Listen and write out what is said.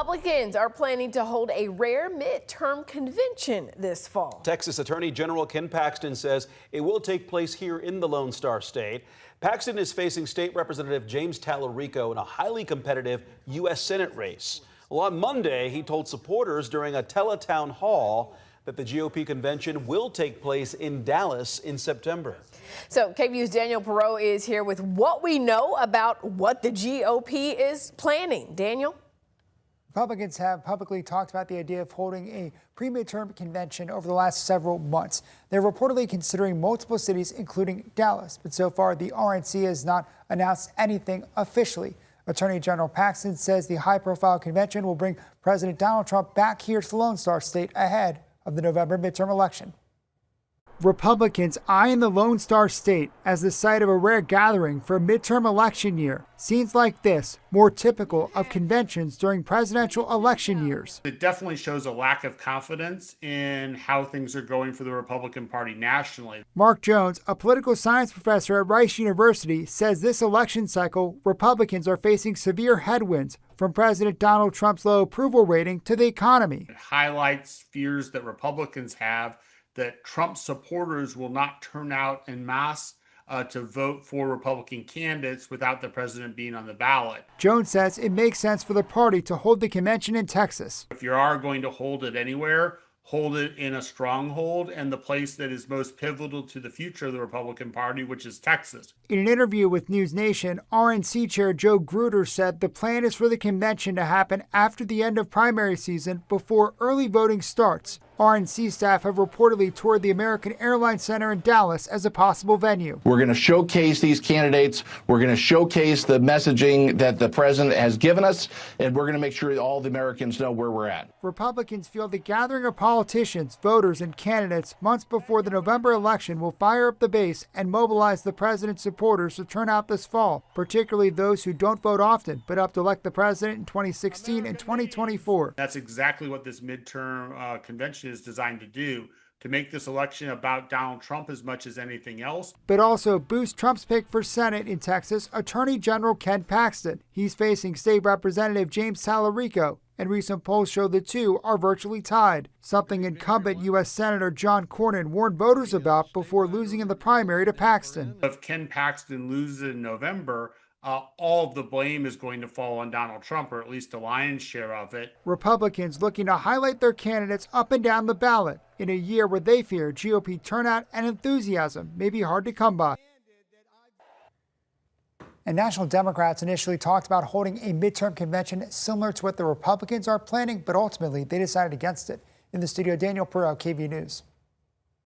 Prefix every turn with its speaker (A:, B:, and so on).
A: Republicans are planning to hold a rare midterm convention this fall.
B: Texas Attorney General Ken Paxton says it will take place here in the Lone Star State. Paxton is facing State Representative James Tallarico in a highly competitive U.S. Senate race. Well, on Monday, he told supporters during a teletown hall that the GOP convention will take place in Dallas in September.
A: So KVUE's Daniel Perot is here with what we know about what the GOP is planning. Daniel?
C: Republicans have publicly talked about the idea of holding a pre-midterm convention over the last several months. They're reportedly considering multiple cities, including Dallas, but so far the RNC has not announced anything officially. Attorney General Paxton says the high-profile convention will bring President Donald Trump back here to the Lone Star State ahead of the November midterm election. Republicans eyeing the Lone Star State as the site of a rare gathering for a midterm election year. Scenes like this, more typical of conventions during presidential election years.
D: It definitely shows a lack of confidence in how things are going for the Republican Party nationally.
C: Mark Jones, a political science professor at Rice University, says this election cycle, Republicans are facing severe headwinds from President Donald Trump's low approval rating to the economy.
D: It highlights fears that Republicans have that Trump supporters will not turn out en masse to vote for Republican candidates without the president being on the ballot.
C: Jones says it makes sense for the party to hold the convention in Texas.
D: If you are going to hold it anywhere, hold it in a stronghold and the place that is most pivotal to the future of the Republican Party, which is Texas.
C: In an interview with News Nation, RNC Chair Joe Gruder said the plan is for the convention to happen after the end of primary season before early voting starts. RNC staff have reportedly toured the American Airlines Center in Dallas as a possible venue.
E: We're going to showcase these candidates. We're going to showcase the messaging that the president has given us, and we're going to make sure that all the Americans know where we're at.
C: Republicans feel the gathering of politicians, voters, and candidates months before the November election will fire up the base and mobilize the president's supporters to turn out this fall, particularly those who don't vote often but up to elect the president in 2016 and 2024.
D: That's exactly what this midterm convention is designed to do, to make this election about Donald Trump as much as anything else.
C: But also boost Trump's pick for Senate in Texas, Attorney General Ken Paxton. He's facing State Representative James Tallarico, and recent polls show the two are virtually tied, something incumbent U.S. Senator John Cornyn warned voters about before losing in the primary to Paxton.
D: If Ken Paxton loses in November, all of the blame is going to fall on Donald Trump, or at least a lion's share of it.
C: Republicans looking to highlight their candidates up and down the ballot in a year where they fear GOP turnout and enthusiasm may be hard to come by. And National Democrats initially talked about holding a midterm convention similar to what the Republicans are planning, but ultimately they decided against it. In the studio, Daniel Perot, KVUE News.